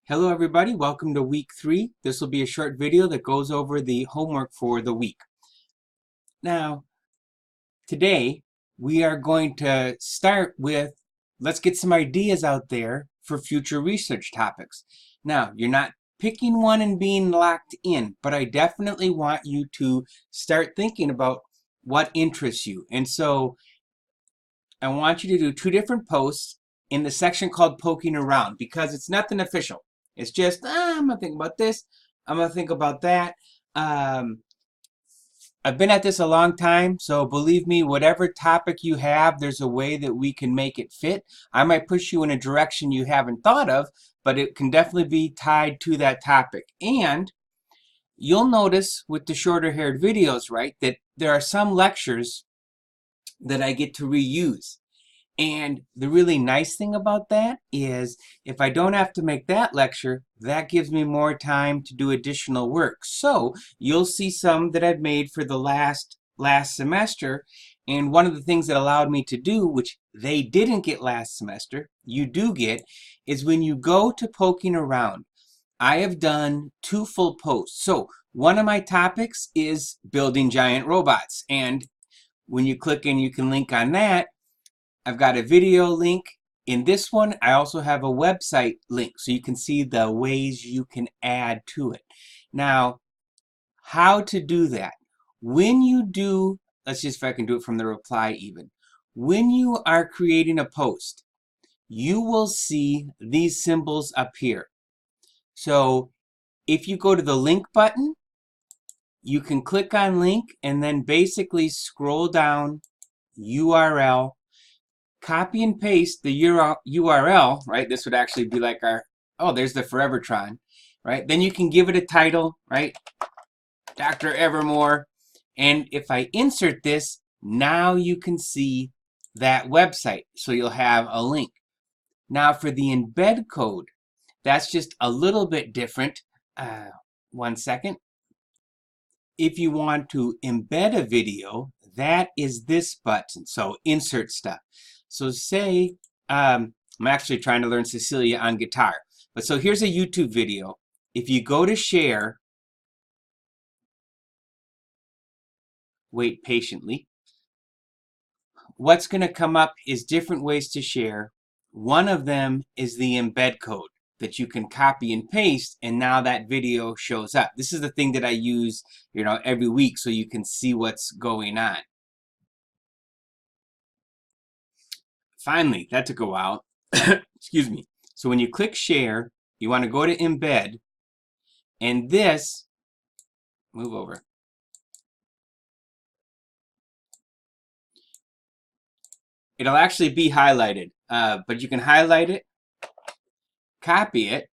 Hello everybody, welcome to week 3. This will be a short video that goes over the homework for the week. Now, today we are going to start with, let's get some ideas out there for future research topics. Now, you're not picking one and being locked in, but I definitely want you to start thinking about what interests you. And so I want you to do 2 different posts in the section called Poking Around, because it's nothing official. It's just, I'm going to think about this. I'm going to think about that. I've been at this a long time, so believe me, whatever topic you have, there's a way that we can make it fit. I might push you in a direction you haven't thought of, but it can definitely be tied to that topic. And you'll notice with the shorter haired videos, right, that there are some lectures that I get to reuse. And the really nice thing about that is if I don't have to make that lecture, that gives me more time to do additional work. So you'll see some that I've made for the last semester. And one of the things that allowed me to do, which they didn't get last semester, you do get, is when you go to Poking Around, I have done 2 full posts. So one of my topics is building giant robots. And when you click in, you can link on that. I've got a video link. In this one, I also have a website link so you can see the ways you can add to it. Now, how to do that? When you do, let's just if I can do it from the reply even. When you are creating a post, you will see these symbols up here. So if you go to the link button, you can click on link and then basically scroll down URL. Copy and paste the URL, right? This would actually be like our, oh, there's the Forevertron, right? Then you can give it a title, right? Dr. Evermore. And if I insert this, now you can see that website. So you'll have a link. Now for the embed code, that's just a little bit different. One second. If you want to embed a video, that is this button. So insert stuff. So say, I'm actually trying to learn Cecilia on guitar. But so here's a YouTube video. If you go to share, wait patiently. What's going to come up is different ways to share. One of them is the embed code that you can copy and paste, and now that video shows up. This is the thing that I use, every week so you can see what's going on. Finally, that took a while. Excuse me. So when you click share, you want to go to embed, and this, move over. It'll actually be highlighted, but you can highlight it, copy it,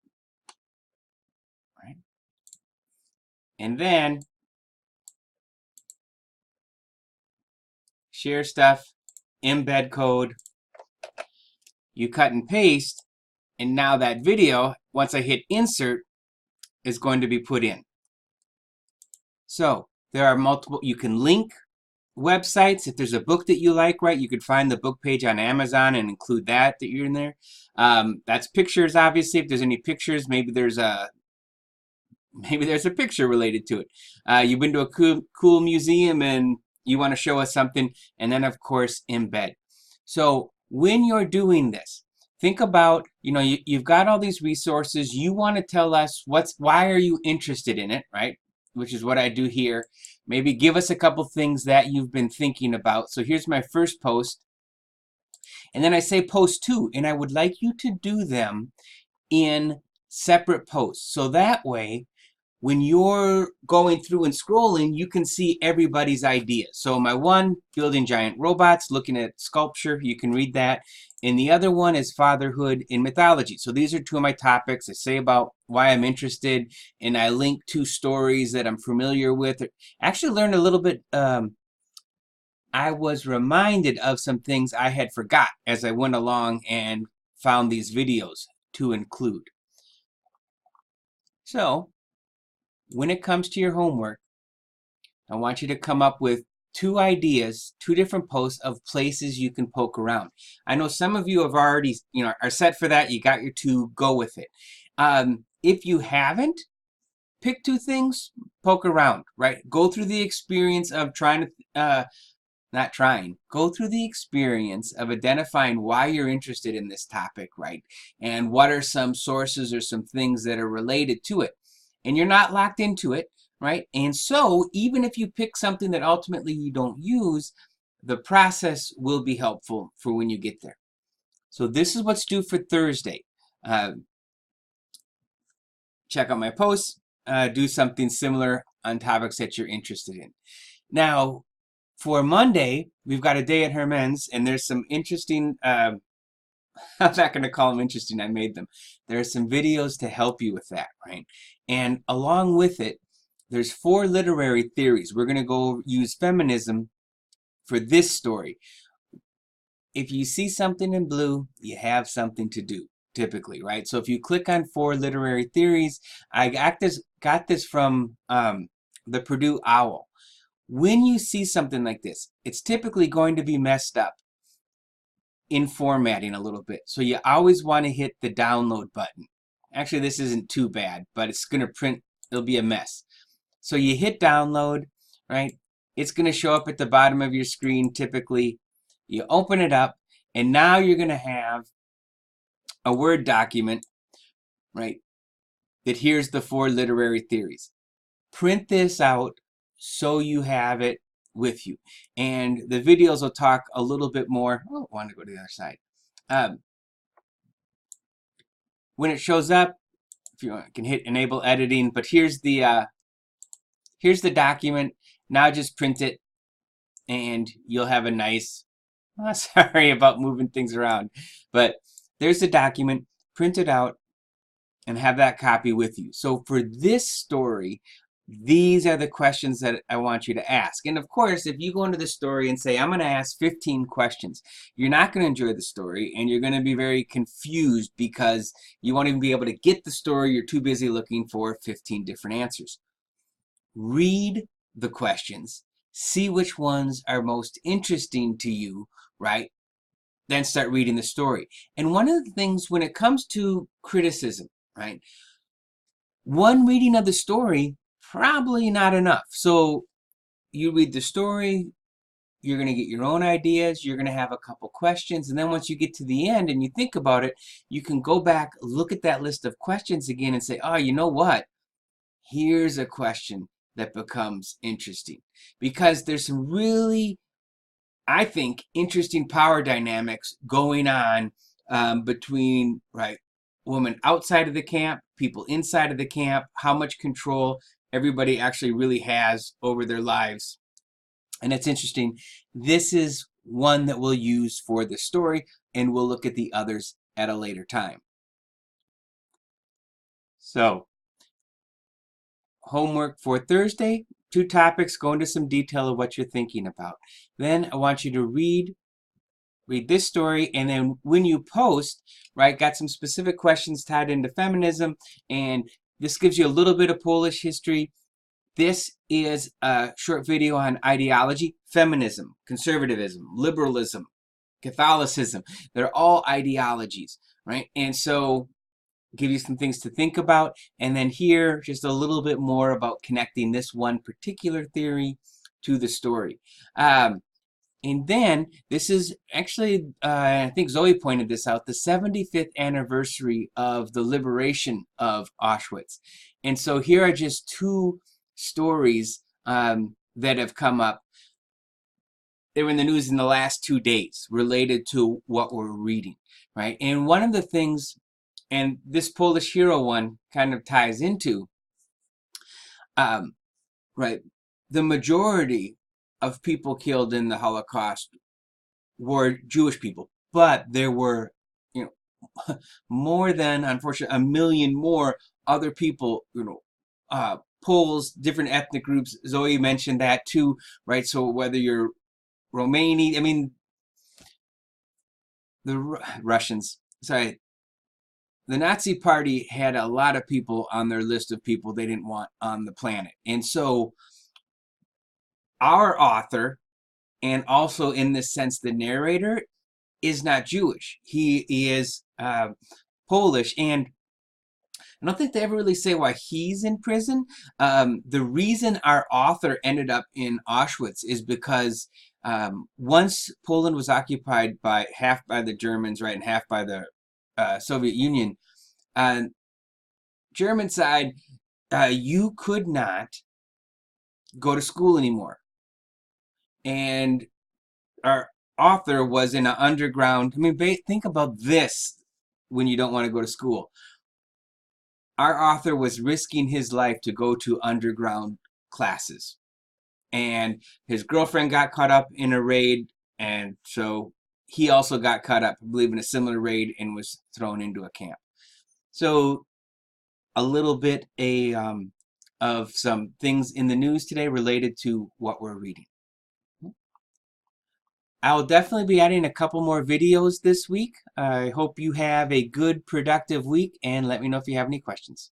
right? And then share stuff, embed code, you cut and paste, and now that video, once I hit insert, is going to be put in. So there are multiple, you can link websites. If there's a book that you like, right, you could find the book page on Amazon and include that you're in there. That's pictures, obviously. If there's any pictures, maybe there's a picture related to it. You've been to a cool museum and you want to show us something, and then of course embed. So when you're doing this, think about, you've got all these resources. You want to tell us why are you interested in it, right? Which is what I do here. Maybe give us a couple things that you've been thinking about. So here's my first post. And then I say post 2, and I would like you to do them in separate posts. So that way, when you're going through and scrolling, you can see everybody's ideas. So my one, building giant robots, looking at sculpture, you can read that. And the other one is fatherhood in mythology. So these are 2 of my topics. I say about why I'm interested, and I link 2 stories that I'm familiar with. Actually learned a little bit, I was reminded of some things I had forgot as I went along and found these videos to include. So when it comes to your homework, I want you to come up with two ideas, two different posts of places you can poke around. I know some of you have already, are set for that. You got your two, go with it. If you haven't, pick two things, poke around, right? Go through the experience of go through the experience of identifying why you're interested in this topic, right? And what are some sources or some things that are related to it. And you're not locked into it, right? And so even if you pick something that ultimately you don't use, the process will be helpful for when you get there. So this is what's due for Thursday. Check out my posts, do something similar on topics that you're interested in. Now, for Monday, we've got a day at Herman's, and there's some interesting, I'm not going to call them interesting, I made them. There are some videos to help you with that, right? And along with it, there's 4 literary theories. We're going to go use feminism for this story. If you see something in blue, you have something to do, typically, right? So if you click on 4 literary theories, I got this from the Purdue Owl. When you see something like this, it's typically going to be messed up in formatting a little bit. So you always want to hit the download button. Actually, this isn't too bad, but it's going to print, it'll be a mess. So you hit download, right? It's going to show up at the bottom of your screen typically. You open it up, and now you're going to have a Word document, right? That here's the 4 literary theories. Print this out so you have it with you. And the videos will talk a little bit more. Oh, I want to go to the other side. When it shows up, if you want, you can hit enable editing, but here's the document. Now just print it and you'll have a nice, sorry about moving things around, but there's the document, print it out and have that copy with you. So for this story, these are the questions that I want you to ask. And of course, if you go into the story and say, I'm going to ask 15 questions, you're not going to enjoy the story and you're going to be very confused because you won't even be able to get the story. You're too busy looking for 15 different answers. Read the questions, see which ones are most interesting to you, right? Then start reading the story. And one of the things when it comes to criticism, right? One reading of the story, probably not enough. So you read the story, you're going to get your own ideas, you're going to have a couple questions, and then once you get to the end and you think about it, you can go back, look at that list of questions again and say, oh, you know what? Here's a question that becomes interesting. Because there's some really, I think, interesting power dynamics going on between, right, women outside of the camp, people inside of the camp, how much control everybody actually really has over their lives. And it's interesting. This is one that we'll use for the story, and we'll look at the others at a later time. So, homework for Thursday, 2 topics, go into some detail of what you're thinking about. Then I want you to read this story, and then when you post, right, got some specific questions tied into feminism, and this gives you a little bit of Polish history. This is a short video on ideology, feminism, conservatism, liberalism, Catholicism. They're all ideologies, right? And so give you some things to think about, and then here just a little bit more about connecting this one particular theory to the story. And then this is actually, I think Zoe pointed this out, the 75th anniversary of the liberation of Auschwitz. And so here are just 2 stories that have come up. They were in the news in the last 2 days related to what we're reading, right? And one of the things, and this Polish hero one kind of ties into, right, the majority of people killed in the Holocaust were Jewish people, but there were, more than, unfortunately, 1 million more other people, Poles, different ethnic groups. Zoe mentioned that too, right? So whether you're Romani, I mean, the Russians, sorry, the Nazi Party had a lot of people on their list of people they didn't want on the planet. And so our author, and also in this sense, the narrator is not Jewish. He is Polish, and I don't think they ever really say why he's in prison. The reason our author ended up in Auschwitz is because once Poland was occupied by half by the Germans, right, and half by the Soviet Union, uh, German side, you could not go to school anymore. And our author was in an underground. I mean, think about this when you don't want to go to school. Our author was risking his life to go to underground classes. And his girlfriend got caught up in a raid, and so he also got caught up, I believe, in a similar raid and was thrown into a camp. So a little bit of some things in the news today related to what we're reading. I'll definitely be adding a couple more videos this week. I hope you have a good, productive week, and let me know if you have any questions.